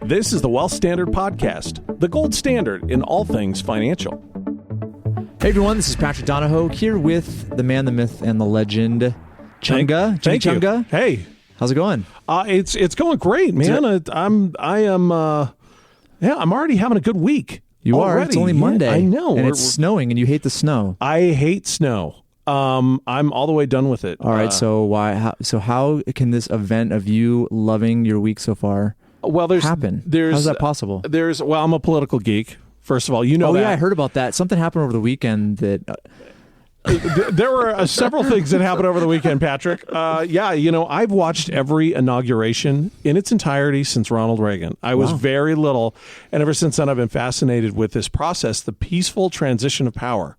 This is the Wealth Standard Podcast, the gold standard in all things financial. Hey everyone, this is Patrick Donohoe here with the man, the myth, and the legend, Chunga. Thank you. Chunga. Hey, how's it going? It's going great, man. I'm already having a good week. You already. are. It's only Monday. Yeah, I know, and it's snowing, and you hate the snow. I hate snow. I'm all the way done with it. All right. So how can this event of you loving your week so far happen? How's that possible? I'm a political geek. First of all, you know that. Oh yeah, I heard about that. Something happened over the weekend that. There were several things that happened over the weekend, Patrick. I've watched every inauguration in its entirety since Ronald Reagan. I was very little, and ever since then I've been fascinated with this process, the peaceful transition of power.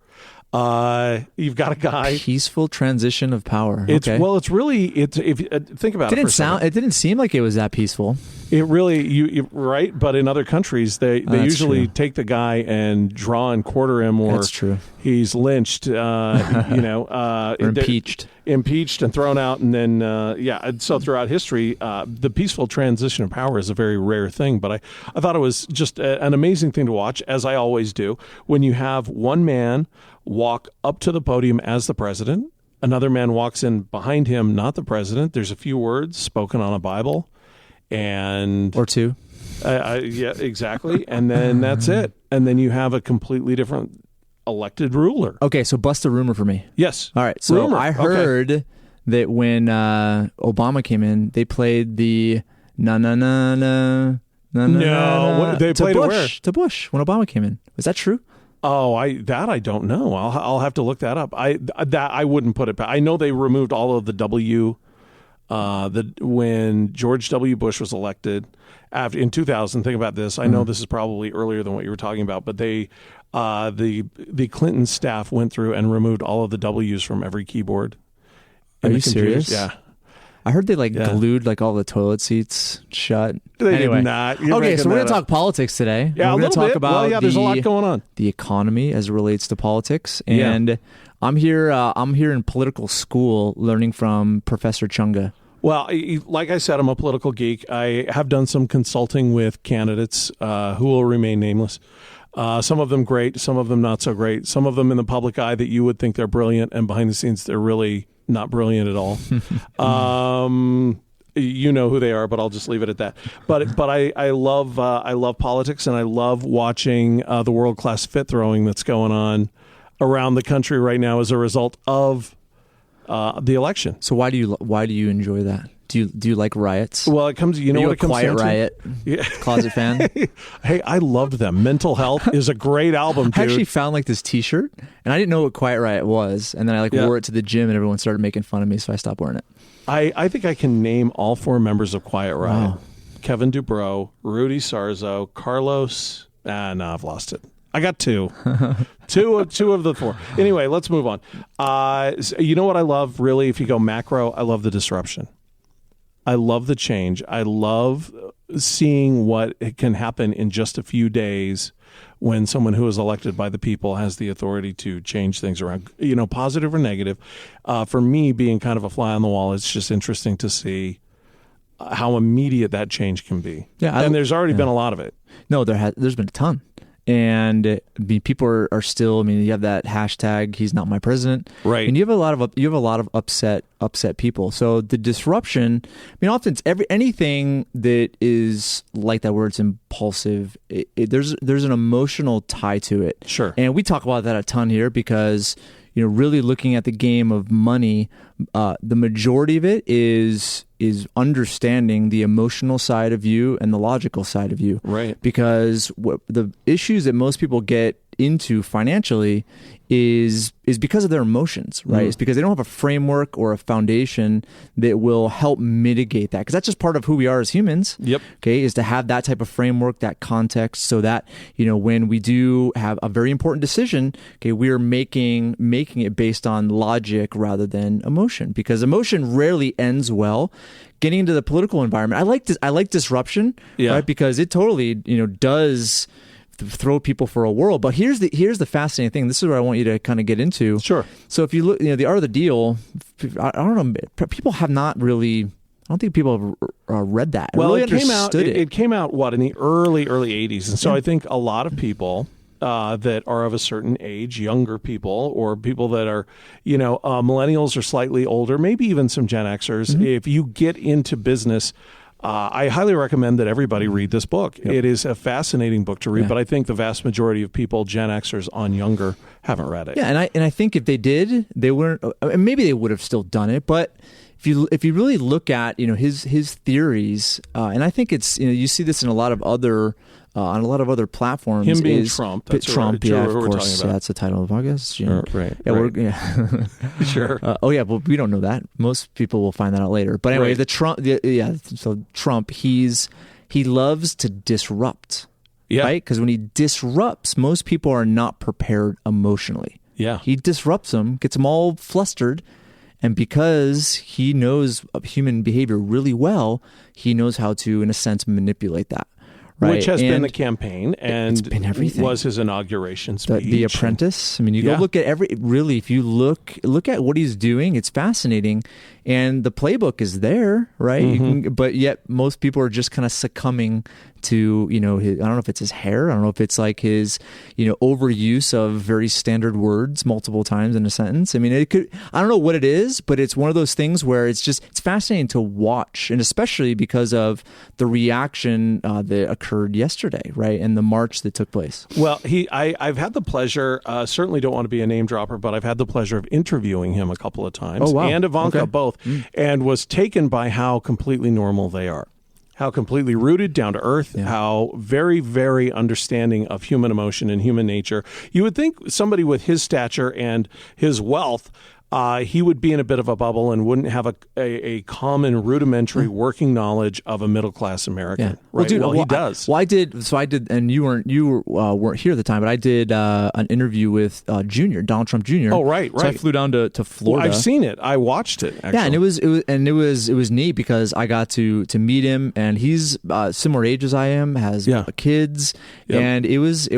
You've got a guy. Peaceful transition of power. It's really if you think about it. It didn't seem like it was that peaceful. It really, you right, but in other countries they usually take the guy and draw and quarter him, or that's true. He's lynched, or impeached and thrown out, and then So throughout history, the peaceful transition of power is a very rare thing. But I thought it was just an amazing thing to watch, as I always do, when you have one man walk up to the podium as the president, another man walks in behind him, not the president. There's a few words spoken on a Bible. Or two. Yeah, exactly. And then that's it. And then you have a completely different elected ruler. Okay, so bust a rumor for me. Yes. All right. So rumor. I heard that when Obama came in, they played the No, they played it where? To Bush when Obama came in. Is that true? Oh, I don't know. I'll have to look that up. I wouldn't put it back. I know they removed all of the W. When George W. Bush was elected in 2000, think about this. I know this is probably earlier than what you were talking about, but the Clinton staff went through and removed all of the W's from every keyboard. Are you serious? Yeah. I heard they glued all the toilet seats shut. They did not. Okay, so we're going to talk politics today. Yeah, we're going to talk about there's a lot going on. The economy as it relates to politics. And I'm here in political school learning from Professor Chunga. Well, like I said, I'm a political geek. I have done some consulting with candidates who will remain nameless. Some of them great, some of them not so great. Some of them in the public eye that you would think they're brilliant, and behind the scenes they're really not brilliant at all. You know who they are, but I'll just leave it at that. But I love politics, and I love watching the world-class fit throwing that's going on around the country right now as a result of the election. So why do you enjoy that? Do you like riots? Well, it comes. You know what it comes down to? Quiet Riot. Yeah. Closet fan. Hey, I loved them. Mental Health is a great album, dude. I actually found this T-shirt, and I didn't know what Quiet Riot was, and then I wore it to the gym, and everyone started making fun of me, so I stopped wearing it. I think I can name all four members of Quiet Riot: wow. Kevin Dubrow, Rudy Sarzo, Carlos. No, I've lost it. I got two. two of the four. Anyway, let's move on. You know what I love, really, if you go macro, I love the disruption. I love the change. I love seeing what can happen in just a few days when someone who is elected by the people has the authority to change things around, positive or negative. For me, being kind of a fly on the wall, it's just interesting to see how immediate that change can be. Yeah, and there's already been a lot of it. No, there's been a ton. And people are still. You have that hashtag. He's not my president, right? And you have a lot of upset people. So the disruption. Often it's anything that is like that, where it's impulsive. There's an emotional tie to it. Sure. And we talk about that a ton here because really looking at the game of money, the majority of it is understanding the emotional side of you and the logical side of you. Right. Because the issues that most people get into financially is because of their emotions, right? It's because they don't have a framework or a foundation that will help mitigate that. Because that's just part of who we are as humans. Yep. Okay, is to have that type of framework, that context, so that when we do have a very important decision, okay, we are making it based on logic rather than emotion. Because emotion rarely ends well. Getting into the political environment, I like disruption, right? Because it totally does throw people for a whirl. But here's the fascinating thing. This is what I want you to kind of get into. Sure. So if you look, the art of the deal, I don't know, people have not really, don't think people have read that. Well, really it came out. understood It came out in the early 80s, and so I think a lot of people that are of a certain age, younger people, or people that are, millennials or slightly older, maybe even some Gen Xers. If you get into business, I highly recommend that everybody read this book. Yep. It is a fascinating book to read, but I think the vast majority of people, Gen Xers on younger, haven't read it. Yeah, and I think if they did, they weren't. Maybe they would have still done it, but. If you really look at his theories, and I think it's you see this in a lot of other on a lot of other platforms. Him being Trump, that's Trump, yeah, of course, that's the title of the podcast. Right, yeah, sure. Well, we don't know that. Most people will find that out later. But anyway, so Trump, he loves to disrupt, right? Because when he disrupts, most people are not prepared emotionally. Yeah, he disrupts them, gets them all flustered. And because he knows human behavior really well, he knows how to, in a sense, manipulate that. Right? Which has been the campaign and it's been everything. Was his inauguration speech. The Apprentice. I mean, you go look at if you look at what he's doing, it's fascinating. And the playbook is there, right? But yet most people are just kind of succumbing to, I don't know if it's his hair. I don't know if it's like his, overuse of very standard words multiple times in a sentence. I mean, I don't know what it is, but it's one of those things where it's fascinating to watch. And especially because of the reaction that occurred yesterday, right? And the march that took place. Well, I've had the pleasure, certainly don't want to be a name dropper, but I've had the pleasure of interviewing him a couple of times. Oh, wow. And Ivanka, both, and was taken by how completely normal they are. How completely rooted, down to earth, how very, very understanding of human emotion and human nature. You would think somebody with his stature and his wealth, he would be in a bit of a bubble and wouldn't have a common rudimentary working knowledge of a middle-class American. Yeah. Right? Well, he does. I did, and you weren't here at the time, but I did an interview with Donald Trump Jr. Oh, right. So I flew down to Florida. Well, I've seen it. I watched it, actually. Yeah, and it was neat because I got to meet him, and he's similar age as I am, has kids, and it was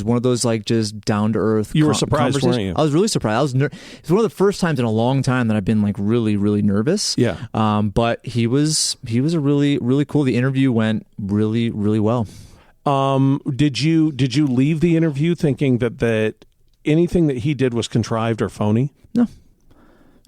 one of those like just down-to-earth You were surprised, weren't you? I was really surprised. It's one of the first times in a long time that I've been like really, really nervous. Yeah. But he was a really, really cool. The interview went really, really well. Did you leave the interview thinking that anything that he did was contrived or phony?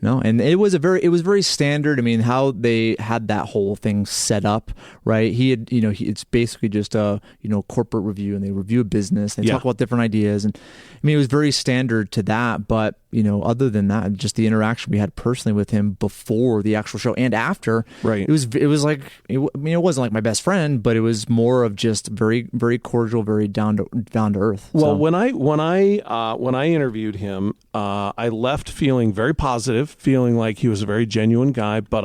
No, and it was very standard. I mean, how they had that whole thing set up, right? He had, it's basically just a, corporate review, and they review a business. They talk about different ideas, and I mean, it was very standard to that. But other than that, just the interaction we had personally with him before the actual show and after, right? It was like, it wasn't like my best friend, but it was more of just very, very cordial, very down to earth. Well, so. when I interviewed him, I left feeling very positive, feeling like he was a very genuine guy. But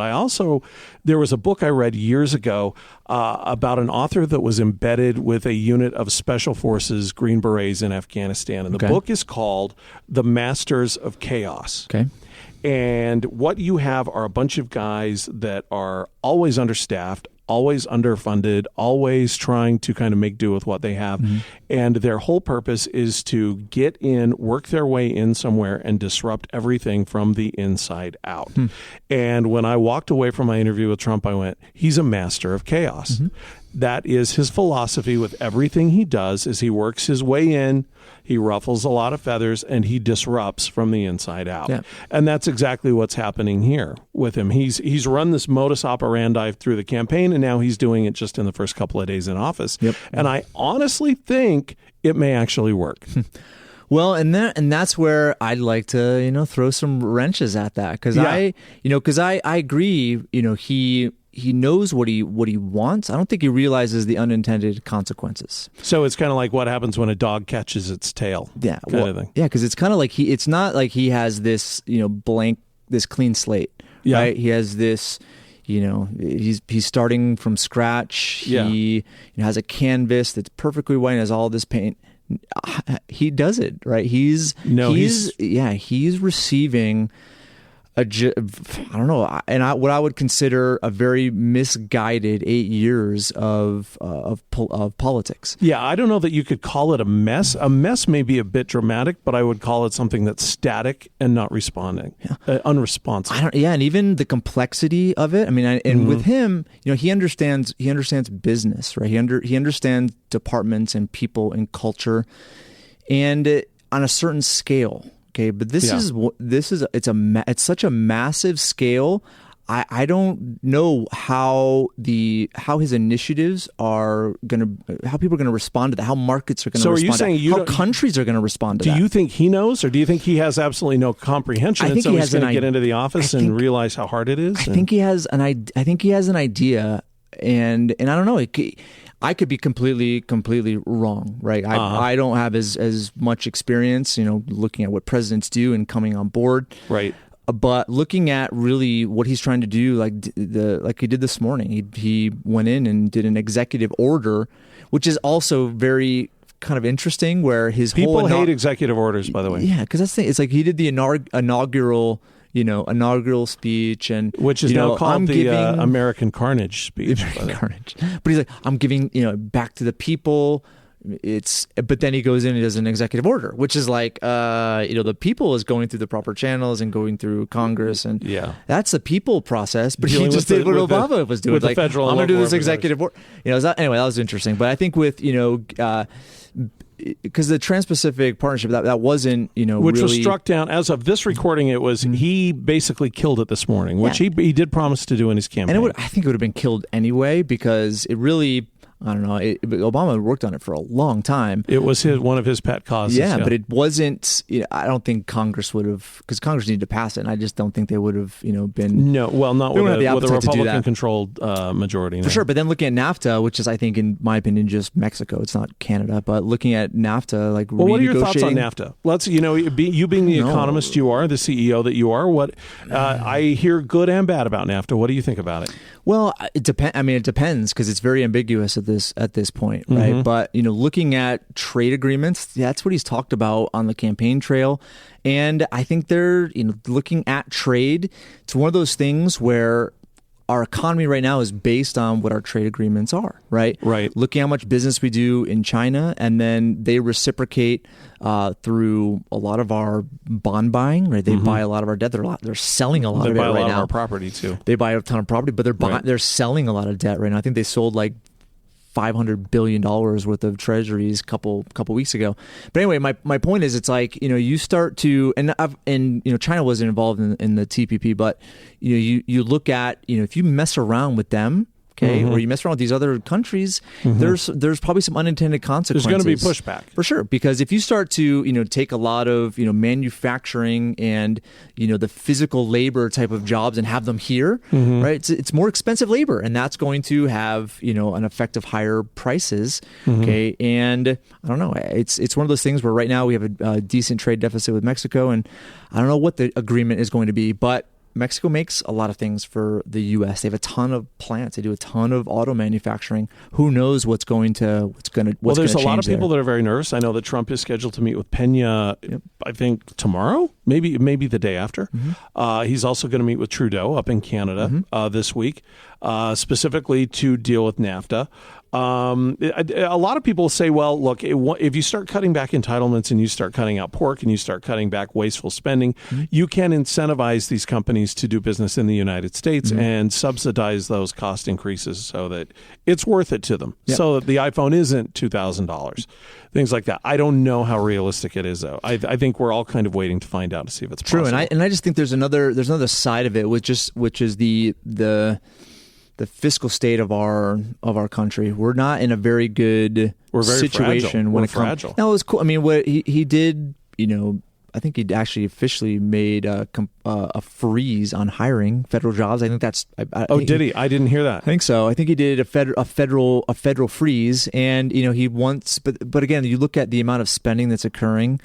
there was a book I read years ago about an author that was embedded with a unit of Special Forces Green Berets in Afghanistan. And the book is called The Masters of Chaos. Okay. And what you have are a bunch of guys that are always understaffed, always underfunded, always trying to kind of make do with what they have. And their whole purpose is to get in, work their way in somewhere and disrupt everything from the inside out. And when I walked away from my interview with Trump, I went, he's a master of chaos. That is his philosophy with everything he does, is he works his way in, he ruffles a lot of feathers, and he disrupts from the inside out. Yeah. And that's exactly what's happening here with him. He's run this modus operandi through the campaign, and now he's doing it just in the first couple of days in office. Yep. And I honestly think it may actually work. Well, and that's where I'd like to, throw some wrenches at that, because I agree, he knows what he wants. I don't think he realizes the unintended consequences. So it's kind of like what happens when a dog catches its tail. Yeah, kind of thing. Yeah, because it's kind of like it's not like he has this this clean slate. Yeah. Right? He has this. He's starting from scratch. Yeah. He has a canvas that's perfectly white and has all this paint. He does it right. He's receiving I don't know, and what I would consider a very misguided 8 years of politics. Yeah, I don't know that you could call it a mess. A mess may be a bit dramatic, but I would call it something that's static and not responding, unresponsive. And even the complexity of it. I mean, with him, he understands business, right? He understands departments and people and culture, and on a certain scale. Okay, but it's such a massive scale. I don't know how his initiatives are how people are gonna respond to that, how markets are gonna respond to that, how countries are gonna respond to that. Do you think he knows, or do you think he has absolutely no comprehension? I think he's going to get into the office and realize how hard it is. I think he has an idea, and I don't know. I could be completely wrong, right? I don't have as much experience, looking at what presidents do and coming on board, right? But looking at really what he's trying to do, like he did this morning, he went in and did an executive order, which is also very kind of interesting. Where his people hate executive orders, by the way. Yeah, because that's the thing. It's like he did the inaugural speech, and which is now called the American Carnage speech. Carnage. But he's like, I'm giving back to the people. But then he goes in and does an executive order, which is like the people is going through the proper channels and going through Congress, and that's the people process. But he just did what Obama was doing, like, I'm going to do this executive order. Anyway, that was interesting. But I think with because the Trans-Pacific Partnership that wasn't which was struck down as of this recording. It was he basically killed it this morning, which he did promise to do in his campaign. And I think it would have been killed anyway, because it really, I don't know, Obama worked on it for a long time. It was one of his pet causes. Yeah, but it wasn't. I don't think Congress would have, because Congress needed to pass it, and I just don't think they would have been. No, well, not with a Republican-controlled majority. No. For sure, but then looking at NAFTA, which is, I think, in my opinion, just Mexico. It's not Canada, but looking at NAFTA, like, well, what are your thoughts on NAFTA? Let's, you being the economist you are, the CEO that you are, what I hear good and bad about NAFTA. What do you think about it? Well, it depends. I mean, it depends, because it's very ambiguous at this point, right? Mm-hmm. But looking at trade agreements, that's what he's talked about on the campaign trail, and I think they're looking at trade. It's one of those things where our economy right now is based on what our trade agreements are, right? Right. Looking at how much business we do in China, and then they reciprocate through a lot of our bond buying, right? They buy a lot of our debt. They're selling a lot of it right now. They buy a lot of our property too. They buy a ton of property, but they're selling a lot of debt right now. I think they sold like $500 billion worth of treasuries a couple weeks ago. But anyway, my point is, it's like, you start to, and China wasn't involved in the TPP, but you look at, if you mess around with them, okay, or you mess around with these other countries, there's probably some unintended consequences. There's going to be pushback. For sure, because if you start to, take a lot of, manufacturing and, the physical labor type of jobs and have them here, right? It's more expensive labor, and that's going to have, an effect of higher prices, okay? And I don't know, it's one of those things where right now we have a decent trade deficit with Mexico, and I don't know what the agreement is going to be, but Mexico makes a lot of things for the U.S. They have a ton of plants. They do a ton of auto manufacturing. Who knows what's going to change? Well, there's a lot of people that are very nervous. I know that Trump is scheduled to meet with Pena, I think tomorrow, maybe the day after. He's also going to meet with Trudeau up in Canada this week, specifically to deal with NAFTA. A lot of people say, well, look, if you start cutting back entitlements and you start cutting out pork and you start cutting back wasteful spending, you can incentivize these companies to do business in the United States and subsidize those cost increases so that it's worth it to them, so that the iPhone isn't $2,000, things like that. I don't know how realistic it is, though. I think we're all kind of waiting to find out to see if it's possible. True, and I just think there's another side of it, which is the fiscal state of our country. We're not in a very good situation when it comes. No, it was cool. I mean, what he did, I think he actually officially made a freeze on hiring federal jobs. I think that's. Did he? I didn't hear that. I think so. I think he did a federal freeze, and he wants. But again, you look at the amount of spending that's occurring.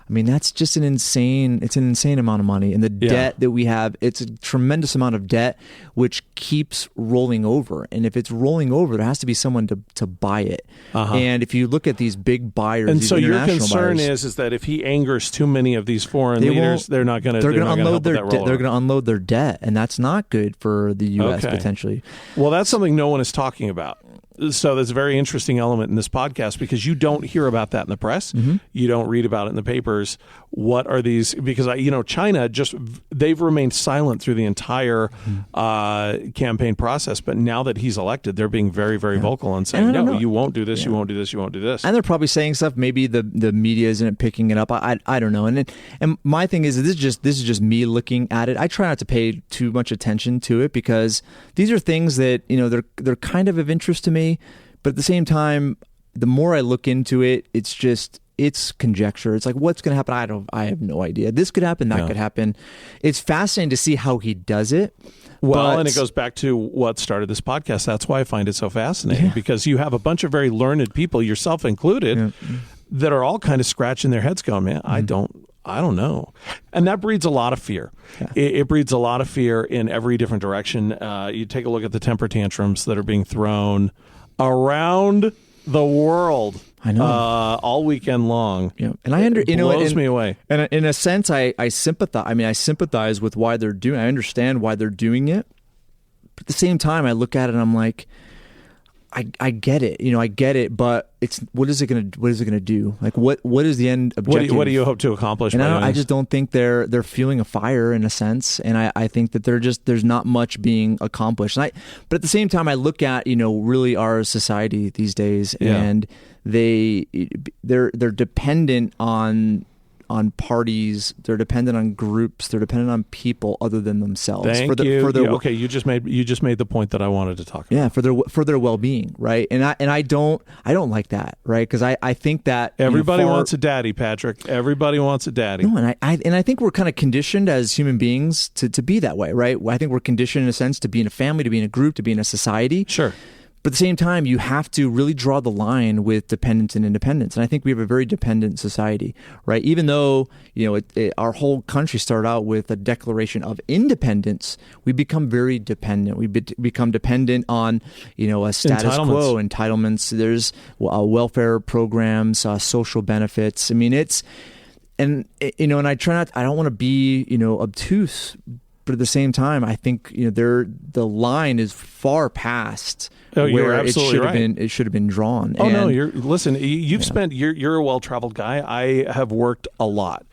I mean, that's just it's an insane amount of money. And the debt that we have, it's a tremendous amount of debt, which keeps rolling over. And if it's rolling over, there has to be someone to buy it. And if you look at these big buyers, and these so your concern buyers, is that if he angers too many of these foreign leaders, they're not going to unload their debt. They're going to unload their debt, and that's not good for the U.S. potentially. Well, that's something no one is talking about. So that's a very interesting element in this podcast because you don't hear about that in the press. You don't read about it in the papers. What are these? Because China they've remained silent through the entire campaign process. But now that he's elected, they're being very, very vocal and saying, "No, you won't do this. You won't do this. You won't do this." And they're probably saying stuff. Maybe the media isn't picking it up. I don't know. And my thing is this is just me looking at it. I try not to pay too much attention to it because these are things that they're kind of interest to me. But at the same time, the more I look into it, it's conjecture. It's like, what's going to happen? I have no idea. This could happen. That could happen. It's fascinating to see how he does it. Well, and it goes back to what started this podcast. That's why I find it so fascinating because you have a bunch of very learned people, yourself included, that are all kind of scratching their heads going, man, I don't know. And that breeds a lot of fear. Yeah. It breeds a lot of fear in every different direction. You take a look at the temper tantrums that are being thrown around the world. I know. All weekend long. Yeah. And it blows me away. And in a sense, I sympathize. I mean, I sympathize with why they're doing it. I understand why they're doing it. But at the same time, I look at it and I'm like, I get it, I get it, but what is it going to do? Like, what is the end objective? What do you hope to accomplish? And I just don't think they're fueling a fire in a sense, and I think that there's not much being accomplished. But at the same time, I look at really our society these days, and they're dependent on parties, they're dependent on groups, they're dependent on people other than themselves. Okay, you just made the point that I wanted to talk about. Yeah, for their well-being, right? And I don't like that, right? Because I think that everybody wants a daddy, Patrick. Everybody wants a daddy. No, and I think we're kind of conditioned as human beings to be that way, right? I think we're conditioned in a sense to be in a family, to be in a group, to be in a society. Sure. But at the same time, you have to really draw the line with dependence and independence. And I think we have a very dependent society, right? Even though, our whole country started out with a declaration of independence, we become very dependent. We become dependent on, a status quo, entitlements. There's welfare programs, social benefits. I mean, and I don't want to be, obtuse. But at the same time, I think the line is far past where it should have been drawn. No, you've spent you're a well-traveled guy. I have worked a lot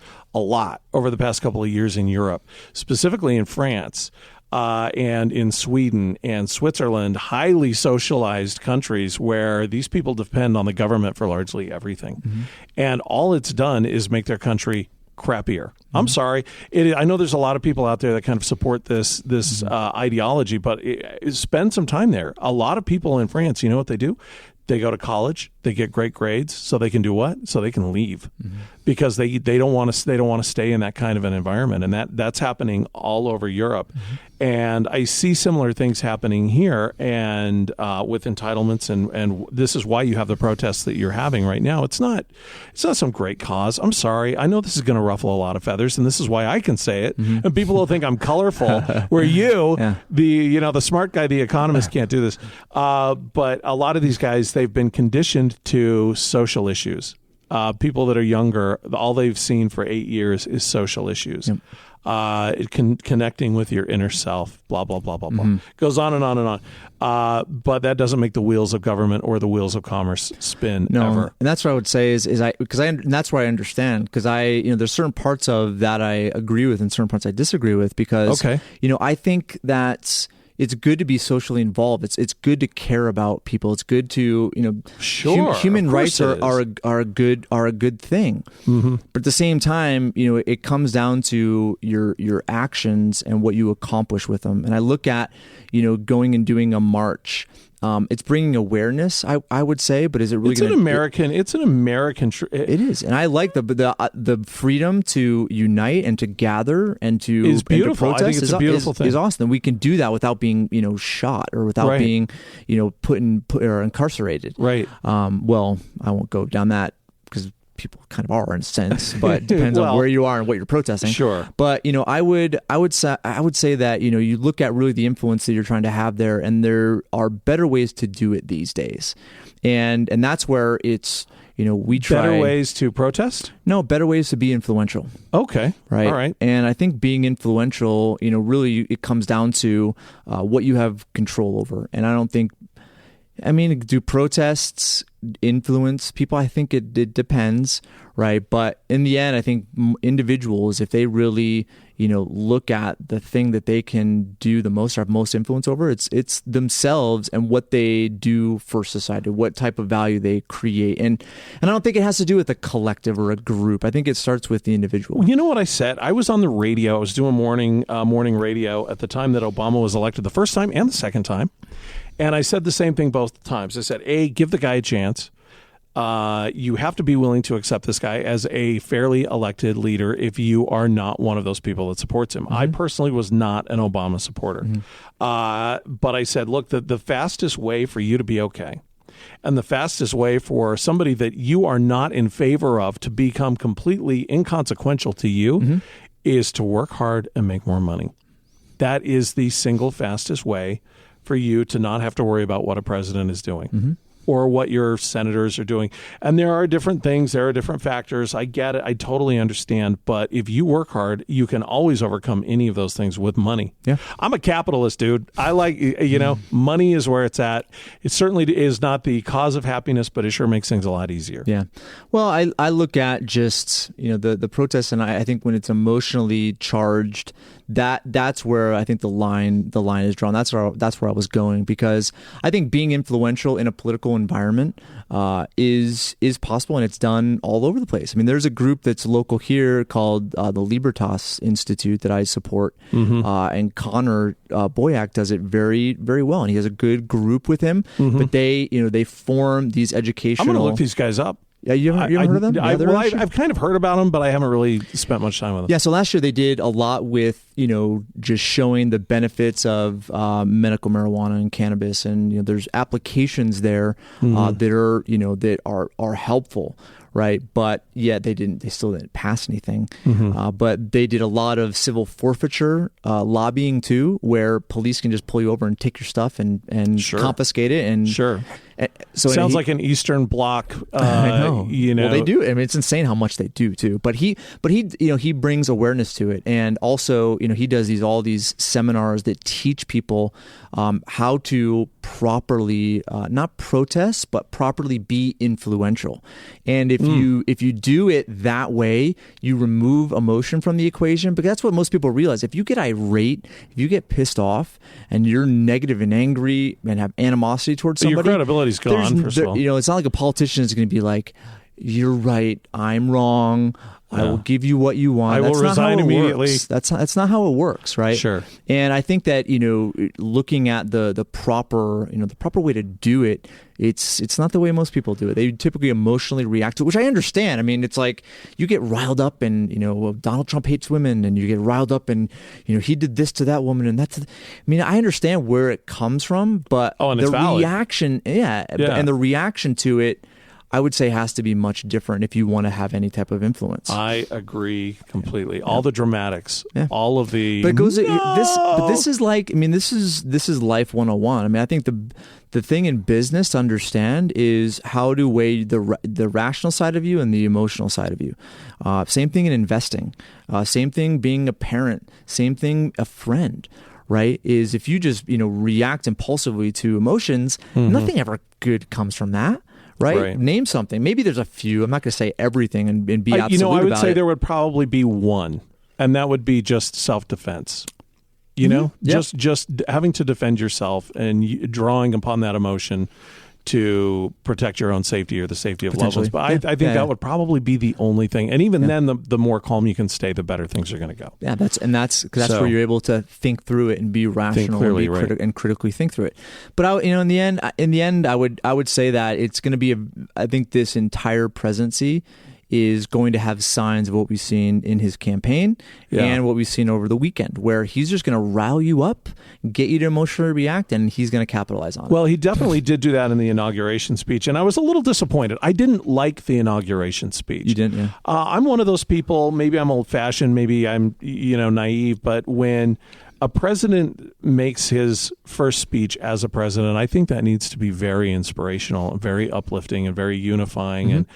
over the past couple of years in Europe, specifically in France. And in Sweden and Switzerland, highly socialized countries where these people depend on the government for largely everything. Mm-hmm. And all it's done is make their country crappier. I'm sorry. I know there's a lot of people out there that kind of support this ideology, but spend some time there. A lot of people in France, you know what they do? They go to college, they get great grades, so they can do what? So they can leave, because they don't want to stay in that kind of an environment, and that's happening all over Europe. And I see similar things happening here, and with entitlements, and this is why you have the protests that you're having right now. It's not some great cause. I'm sorry. I know this is going to ruffle a lot of feathers, and this is why I can say it. And people will think I'm colorful, where the smart guy, the economist, can't do this. But a lot of these guys, they've been conditioned to social issues. People that are younger, all they've seen for 8 years is social issues. Yep. Connecting with your inner self, blah, blah, blah, blah, blah. Goes on and on and on. But that doesn't make the wheels of government or the wheels of commerce spin ever. And that's what I would say and that's where I understand, because there's certain parts of that I agree with and certain parts I disagree with, because, I think that it's good to be socially involved. It's good to care about people. It's good to human rights are a good thing. But at the same time, it comes down to your actions and what you accomplish with them. And I look at going and doing a march. It's bringing awareness, I would say, but is it really? It's an American. It is, and I like the freedom to unite and to gather and to is beautiful. And to protest. I think it's a beautiful thing. Is awesome. We can do that without being shot or without being put or incarcerated. Right. Well, I won't go down that, because people kind of are in a sense, but it depends on where you are and what you're protesting. Sure. But I would say that you look at really the influence that you're trying to have there, and there are better ways to do it these days, and that's where it's we try better ways to protest. No, better ways to be influential. Okay. Right. All right. And I think being influential, really it comes down to what you have control over, and I don't think. Do protests influence people? I think it depends, right? But in the end, I think individuals, if they really, look at the thing that they can do the most or have most influence over, it's themselves and what they do for society, what type of value they create. And I don't think it has to do with a collective or a group. I think it starts with the individual. Well, you know what I said? I was on the radio. I was doing morning radio at the time that Obama was elected, the first time and the second time. And I said the same thing both times. I said, A, give the guy a chance. You have to be willing to accept this guy as a fairly elected leader if you are not one of those people that supports him. Mm-hmm. I personally was not an Obama supporter. Mm-hmm. But I said, look, the fastest way for you to be okay and the fastest way for somebody that you are not in favor of to become completely inconsequential to you mm-hmm. is to work hard and make more money. That is the single fastest way for you to not have to worry about what a president is doing mm-hmm. or what your senators are doing. And there are different things. There are different factors. I get it. I totally understand. But if you work hard, you can always overcome any of those things with money. Yeah. I'm a capitalist, dude. I like, money is where it's at. It certainly is not the cause of happiness, but it sure makes things a lot easier. Yeah. Well, I look at just, the protests, and I think when it's emotionally charged, that's where I think the line is drawn. That's where I was going, because I think being influential in a political environment is possible, and it's done all over the place. There's a group that's local here called the Libertas Institute that I support, mm-hmm. And Connor Boyack does it very, very well, and he has a good group with him. Mm-hmm. But they form these educational. I'm going to look these guys up. Yeah, you haven't heard of them? I've kind of heard about them, but I haven't really spent much time with them. Yeah, so last year they did a lot with, just showing the benefits of medical marijuana and cannabis, and there's applications there mm-hmm. that are helpful. Right. But yet they still didn't pass anything. Mm-hmm. But they did a lot of civil forfeiture lobbying too, where police can just pull you over and take your stuff and sure. confiscate it. And sure. So sounds like an Eastern Bloc. I know. Well, they do. It's insane how much they do too. But he brings awareness to it, and also he does all these seminars that teach people how to properly not protest, but properly be influential. And if you do it that way, you remove emotion from the equation. But that's what most people realize. If you get irate, if you get pissed off, and you're negative and angry and have animosity towards somebody, your credibility's gone. First of all, it's not like a politician is going to be like, "You're right, I'm wrong. I will give you what you want." I will resign immediately. That's not how it works, right? Sure. And I think that looking at the proper way to do it, it's not the way most people do it. They typically emotionally react to it, which I understand. It's like you get riled up, and Donald Trump hates women, and you get riled up, and he did this to that woman, and that's. I understand where it comes from, but and the it's valid. reaction, and the reaction to it, I would say, has to be much different if you want to have any type of influence. I agree completely. All the dramatics, all of the. But it goes. This is like. This is life 101. I think the thing in business to understand is how to weigh the rational side of you and the emotional side of you. Same thing in investing. Same thing being a parent. Same thing a friend. Right? Is if you just react impulsively to emotions, mm-hmm. nothing ever good comes from that. Right? Name something. Maybe there's a few. I'm not going to say everything and be absolute about it. I would say there would probably be one, and that would be just self-defense. Just having to defend yourself and drawing upon that emotion to protect your own safety or the safety of loved ones. But I think that would probably be the only thing. And even then, the more calm you can stay, the better things are going to go. Yeah, that's where you're able to think through it and be rational clearly, and critically think through it. But in the end, I would say that it's going to be I think this entire presidency is going to have signs of what we've seen in his campaign and what we've seen over the weekend, where he's just going to rile you up, get you to emotionally react, and he's going to capitalize on it. Well, he definitely did do that in the inauguration speech, and I was a little disappointed. I didn't like the inauguration speech. You didn't, yeah. I'm one of those people, maybe I'm old-fashioned, maybe I'm naive, but when a president makes his first speech as a president, I think that needs to be very inspirational, very uplifting, and very unifying. And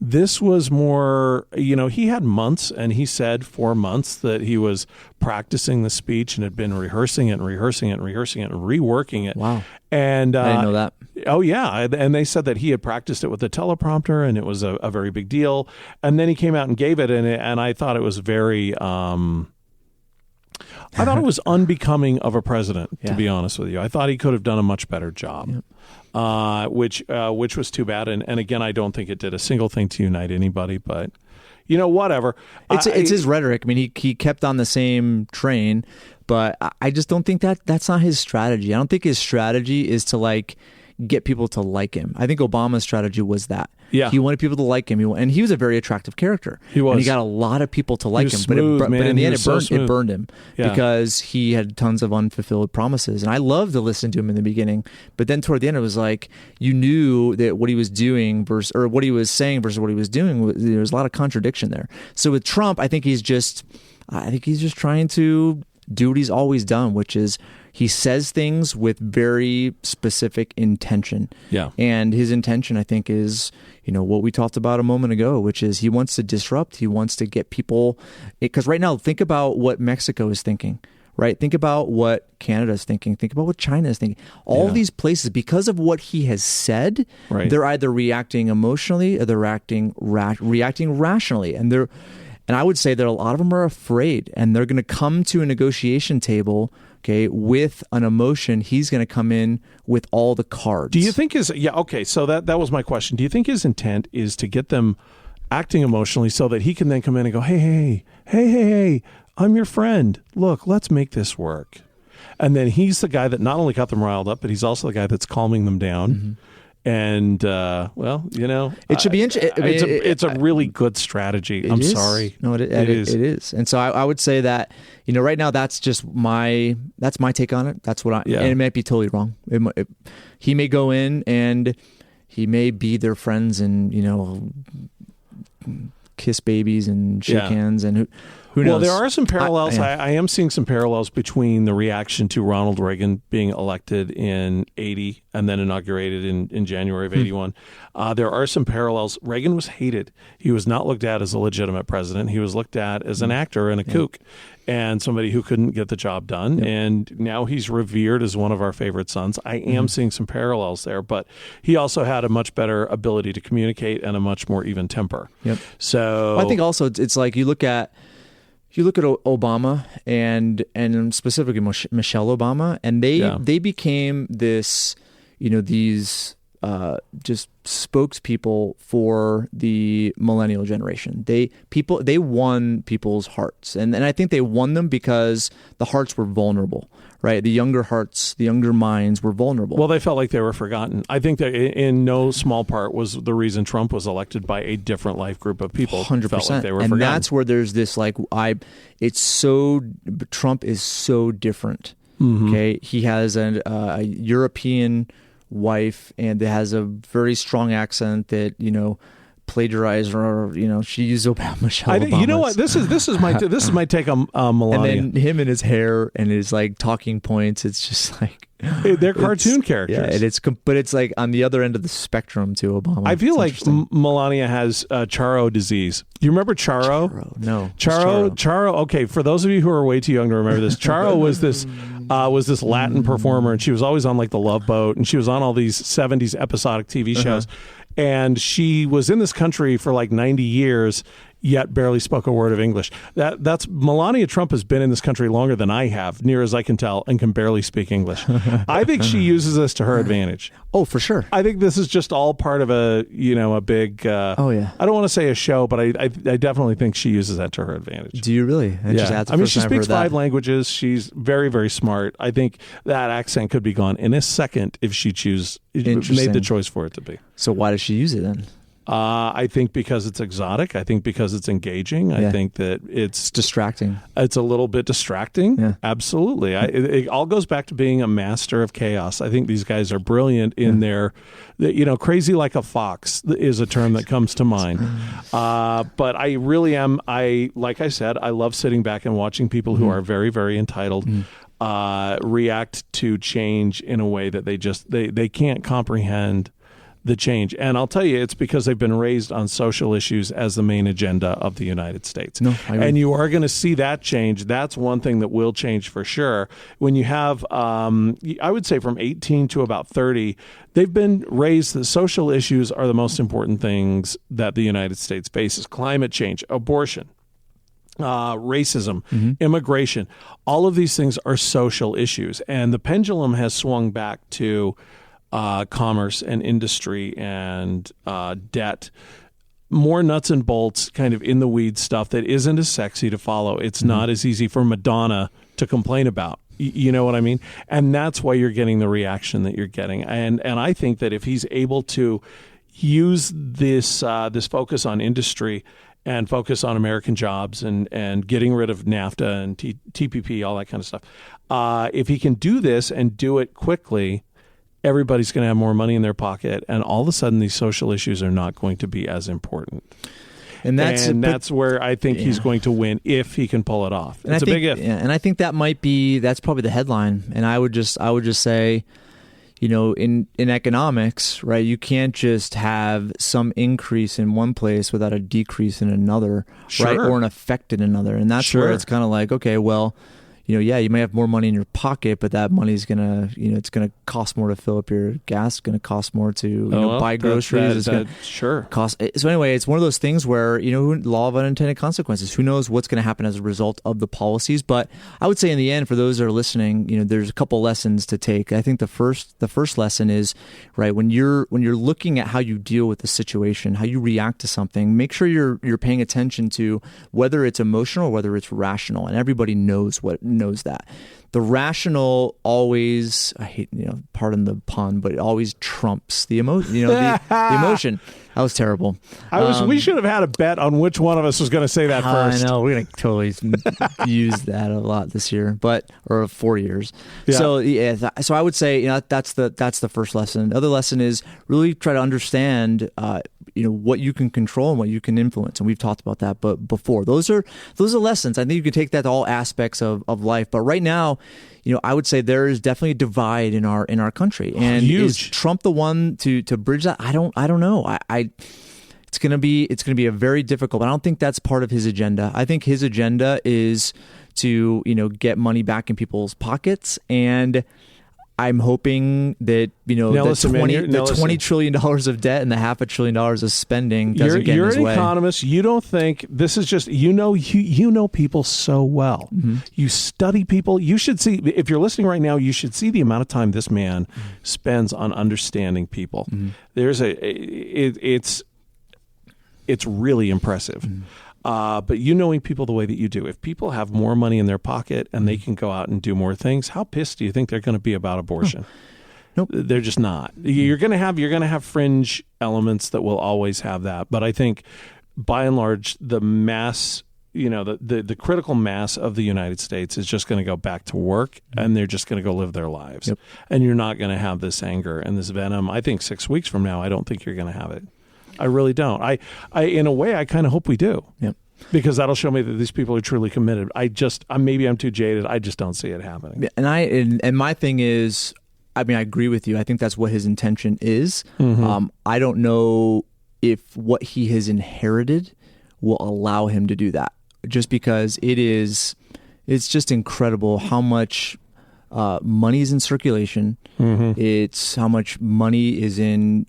this was more, he had months, and he said 4 months that he was practicing the speech and had been rehearsing it and rehearsing it and rehearsing it and reworking it. Wow. And I didn't know that. Oh, yeah. And they said that he had practiced it with a teleprompter, and it was a very big deal. And then he came out and gave it, and I thought it was very... I thought it was unbecoming of a president, to be honest with you. I thought he could have done a much better job, which was too bad. And again, I don't think it did a single thing to unite anybody, but whatever. It's his rhetoric. I mean, he kept on the same train, but I just don't think that's not his strategy. I don't think his strategy is to get people to like him. I think Obama's strategy was that. Yeah. He wanted people to like him. And he was a very attractive character. He was. And he got a lot of people to like him. Smooth, but in the end, it burned him Yeah. because he had tons of unfulfilled promises. And I loved to listen to him in the beginning. But then toward the end, it was like you knew that what he was doing or what he was saying versus what he was doing, there was a lot of contradiction there. So with Trump, I think he's just trying to do what he's always done, which is he says things with very specific intention. Yeah. And his intention, I think, is, what we talked about a moment ago, which is he wants to disrupt. He wants to get people, because right now, think about what Mexico is thinking, right? Think about what Canada is thinking. Think about what China is thinking. All these places, because of what he has said, they're either reacting emotionally or they're reacting rationally. And I would say that a lot of them are afraid, and they're going to come to a negotiation table, with an emotion. He's going to come in with all the cards. Do you think so that was my question. Do you think his intent is to get them acting emotionally so that he can then come in and go, hey, I'm your friend. Look, let's make this work. And then he's the guy that not only got them riled up, but he's also the guy that's calming them down. Mm-hmm. And, it should be interesting. It's a really good strategy. I'm sorry. No, it is. And so I would say that, right now that's just my take on it. That's what and it might be totally wrong. He may go in and he may be their friends and, kiss babies and shake hands and who knows? Well, there are some parallels. I am seeing some parallels between the reaction to Ronald Reagan being elected in 80 and then inaugurated in January of 81. There are some parallels. Reagan was hated. He was not looked at as a legitimate president. He was looked at as an actor and a kook and somebody who couldn't get the job done. Yep. And now he's revered as one of our favorite sons. I am seeing some parallels there, but he also had a much better ability to communicate and a much more even temper. Yep. So I think also it's like you look at Obama and specifically Michelle Obama, and they became this, these just spokespeople for the millennial generation. They won people's hearts, and I think they won them because the hearts were vulnerable. Right, the younger hearts, the younger minds were vulnerable. Well, they felt like they were forgotten. I think that in no small part was the reason Trump was elected by a different life group of people. 100%. Felt like they were and forgotten. That's where there's this Trump is so different. Mm-hmm. Okay, he has a European wife and has a very strong accent that plagiarized or she used Michelle Obama. You know what, this is my take on Melania. And then him and his hair and his talking points, it's just like they're cartoon characters. Yeah, but it's like on the other end of the spectrum to Obama. I feel like Melania has Charo disease. You remember Charo? No. Charo. Okay, for those of you who are way too young to remember this, Charo was this Latin performer, and she was always on The Love Boat, and she was on all these 70s episodic TV shows. And she was in this country for 90 years, yet barely spoke a word of English. That's Melania Trump has been in this country longer than I have, near as I can tell, and can barely speak English. I think she uses this to her advantage. Oh, for sure. I think this is just all part of a big. I don't want to say a show, but I definitely think she uses that to her advantage. Do you really? She speaks 5 languages. She's very, very smart. I think that accent could be gone in a second if she made the choice for it to be. So why does she use it then? I think because it's exotic. I think because it's engaging. I think that it's distracting. It's a little bit distracting. Yeah. Absolutely. It all goes back to being a master of chaos. I think these guys are brilliant in their, crazy like a fox is a term that comes to mind. But I really am. Like I said, I love sitting back and watching people who are very, very entitled react to change in a way that they can't comprehend the change. And I'll tell you, it's because they've been raised on social issues as the main agenda of the United States. And you are going to see that change. That's one thing that will change for sure. When you have, I would say from 18 to about 30, they've been raised that social issues are the most important things that the United States faces. Climate change, abortion, racism, immigration, all of these things are social issues. And the pendulum has swung back to commerce and industry and debt, more nuts and bolts, kind of in the weeds stuff that isn't as sexy to follow. It's not as easy for Madonna to complain about. You know what I mean? And that's why you're getting the reaction that you're getting. And I think that if he's able to use this focus on industry and focus on American jobs and getting rid of NAFTA and TPP, all that kind of stuff, if he can do this and do it quickly, everybody's going to have more money in their pocket, and all of a sudden these social issues are not going to be as important. And that's where I think he's going to win if he can pull it off. It's a big if. Yeah, and I think that's probably the headline. And I would just say, in economics, right, you can't just have some increase in one place without a decrease in another, right, or an effect in another. And that's where it's kind of like, okay, well, you may have more money in your pocket, but that money's gonna, it's gonna cost more to fill up your gas. It's gonna cost more to buy groceries. It's gonna cost. So anyway, it's one of those things where law of unintended consequences. Who knows what's gonna happen as a result of the policies? But I would say in the end, for those that are listening, there's a couple lessons to take. I think the first lesson is, right, when you're looking at how you deal with the situation, how you react to something, make sure you're paying attention to whether it's emotional or whether it's rational, and everybody knows that. The rational always, I hate, pardon the pun, but it always trumps the emotion. The emotion. That was terrible. We should have had a bet on which one of us was going to say that first. I know, we're going to totally use that a lot this year, or 4 years. Yeah. So I would say, that's the first lesson. The other lesson is really try to understand, what you can control and what you can influence. And we've talked about that, but before those are lessons. I think you can take that to all aspects of life. But right now, I would say there is definitely a divide in our country. And huge. Is Trump the one to bridge that? I don't know. It's gonna be a very difficult. I don't think that's part of his agenda. I think his agenda is to get money back in people's pockets, and I'm hoping that the $20 trillion of debt and the $500 billion of spending doesn't get in his way. You're an economist. You don't think this is just you know people so well. Mm-hmm. You study people. You should see, if you're listening right now, you should see the amount of time this man spends on understanding people. Mm-hmm. It's really impressive. Mm-hmm. But knowing people the way that you do, if people have more money in their pocket and they can go out and do more things, how pissed do you think they're going to be about abortion? Nope. They're just not. You're going to have fringe elements that will always have that. But I think by and large, the mass, the critical mass of the United States is just going to go back to work, and they're just going to go live their lives. Yep. And you're not going to have this anger and this venom. I think 6 weeks from now, I don't think you're going to have it. I really don't. I in a way, I kind of hope we do. Yep. Because that'll show me that these people are truly committed. Maybe I'm too jaded. I just don't see it happening. And my thing is, I agree with you. I think that's what his intention is. Mm-hmm. I don't know if what he has inherited will allow him to do that. Just because it's just incredible how much money is in circulation. Mm-hmm. It's how much money is in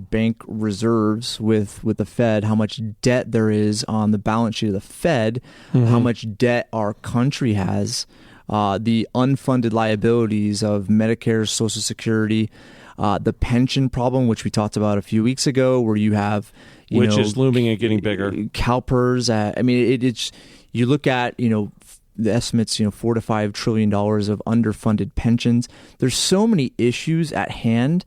bank reserves with the Fed, how much debt there is on the balance sheet of the Fed, how much debt our country has, the unfunded liabilities of Medicare, Social Security, the pension problem, which we talked about a few weeks ago, where you have, which is looming and getting bigger. CalPERS. It's you look at, the estimates, $4 to $5 trillion of underfunded pensions. There's so many issues at hand.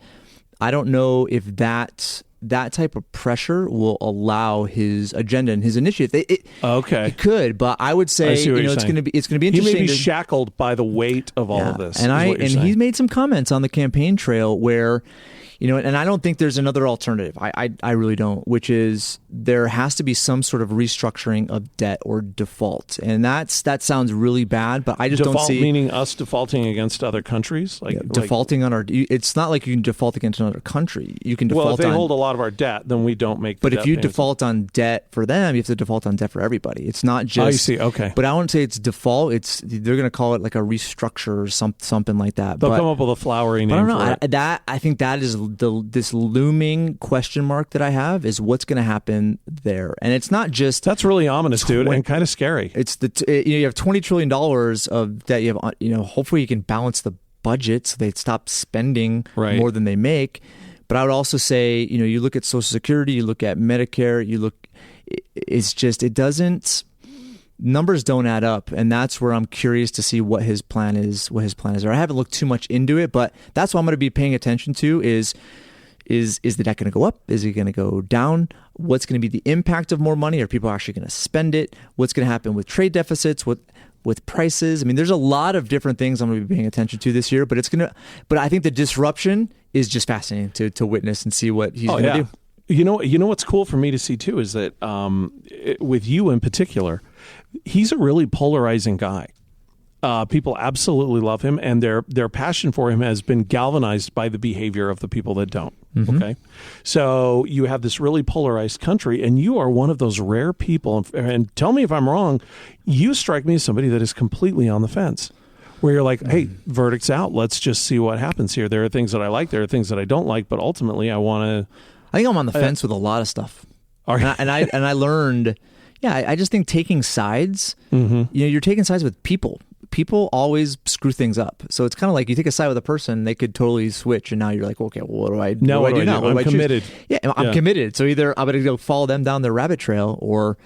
I don't know if that that type of pressure will allow his agenda and his initiative. It could, but I would say it's going to be interesting. He may be shackled by the weight of all of this. And he's made some comments on the campaign trail where, and I don't think there's another alternative. I really don't, which is there has to be some sort of restructuring of debt or default. And that sounds really bad, but I just don't see... Default meaning us defaulting against other countries? Defaulting on our... It's not like you can default against another country. You can default on... Well, if they hold a lot of our debt, then we don't make the But debt if you payments. default on debt for them, you have to default on debt for everybody. It's not just... I see, okay. But I wouldn't say it's default. They're going to call it like a restructure or something like that. They'll come up with a flowery name for it. I think that is this looming question mark that I have is what's going to happen there. And it's not just... That's really ominous, dude, and kind of scary. It's you have $20 trillion of debt. You have, hopefully you can balance the budget so they stop spending more than they make. But I would also say, you look at Social Security, you look at Medicare, numbers don't add up, and that's where I'm curious to see what his plan is. I haven't looked too much into it, but that's what I'm going to be paying attention to is the debt going to go up? Is it going to go down? What's going to be the impact of more money? Are people actually going to spend it? What's going to happen with trade deficits? With prices? I mean, there's a lot of different things I'm going to be paying attention to this year, but I think the disruption is just fascinating to witness and see what he's going to do. You know what's cool for me to see too is that with you in particular, he's a really polarizing guy. People absolutely love him, and their passion for him has been galvanized by the behavior of the people that don't. Mm-hmm. Okay, so you have this really polarized country, and you are one of those rare people. And tell me if I'm wrong. You strike me as somebody that is completely on the fence, where you're like, "Hey, verdict's out. Let's just see what happens here. There are things that I like. There are things that I don't like. But ultimately, I want to." I think I'm on the fence with a lot of stuff, and I learned. Yeah, I just think taking sides. Mm-hmm. You're taking sides with people. People always screw things up. So it's kind of like you take a side with a person, they could totally switch, and now you're like, okay, well, what do I do now? I'm committed. Yeah, I'm committed. So either I'm going to go follow them down the rabbit trail, or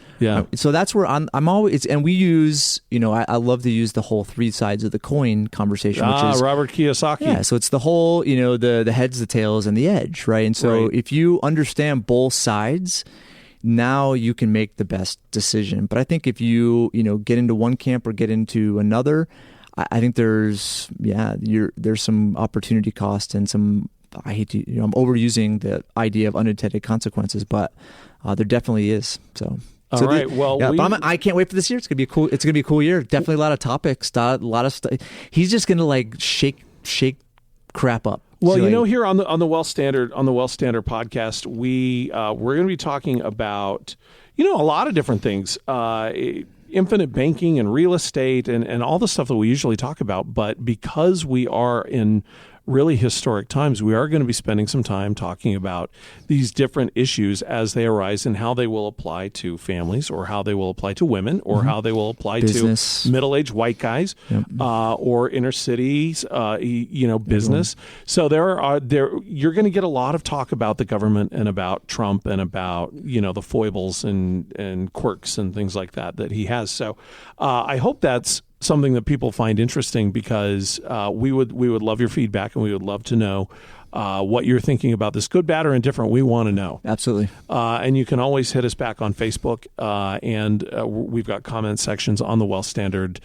so that's where I'm always. And we use, I love to use the whole three sides of the coin conversation, which is Robert Kiyosaki. Yeah, so it's the whole, the heads, the tails, and the edge, right? And so if you understand both sides, now you can make the best decision. But I think if you get into one camp or get into another, I think there's some opportunity cost and some. I hate to I'm overusing the idea of unintended consequences, but there definitely is. So. All right. Well, but I can't wait for this year. It's gonna be a cool. It's gonna be a cool year. Definitely a lot of topics. A lot of stuff. He's just gonna shake crap up. Well, here on the Wealth Standard podcast, we're going to be talking about a lot of different things, infinite banking and real estate and all the stuff that we usually talk about. But because we are in really historic times, we are going to be spending some time talking about these different issues as they arise and how they will apply to families, or how they will apply to women, or how they will apply business. To middle-aged white guys, or inner cities, business. So you're going to get a lot of talk about the government and about Trump and about the foibles and quirks and things like that he has. So I hope that's something that people find interesting, because we would love your feedback, and we would love to know what you're thinking about this, good, bad, or indifferent. We want to know. Absolutely. And you can always hit us back on Facebook, and we've got comment sections on the Wealth Standard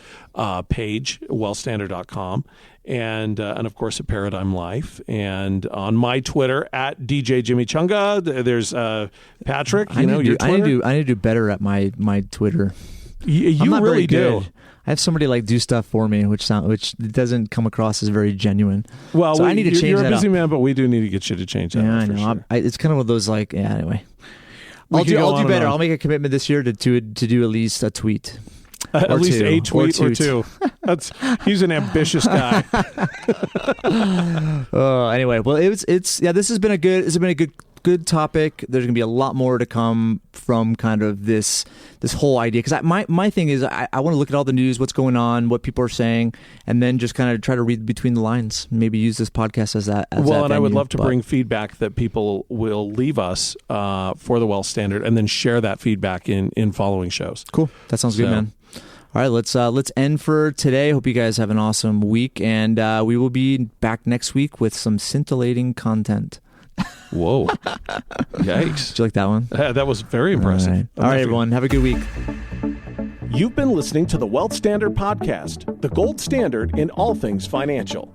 page, wealthstandard.com, and of course at Paradigm Life, and on my Twitter at DJ Jimmy Chunga. There's Patrick. I need to do better at my Twitter. You really do. I have somebody do stuff for me, which doesn't come across as very genuine. Well, so I need to change that. You're a busy up. man, but we do need to get you to change that. Yeah, I know. Sure. It's kind of one of those anyway. I'll do better. I'll make a commitment this year to do at least a tweet. At least a tweet or two. He's an ambitious guy. Anyway, well, this has been a good topic. There's going to be a lot more to come from kind of this whole idea, because my thing is I want to look at all the news, what's going on, what people are saying, and then just kind of try to read between the lines. Maybe use this podcast as that. And I would love to bring feedback that people will leave us for the Wealth Standard, and then share that feedback in following shows. Cool. That sounds good, man. All right, let's end for today. Hope you guys have an awesome week, and we will be back next week with some scintillating content. Whoa. Yikes. Did you like that one? That was very impressive. All right, everyone. Have a good week. You've been listening to the Wealth Standard Podcast, the gold standard in all things financial.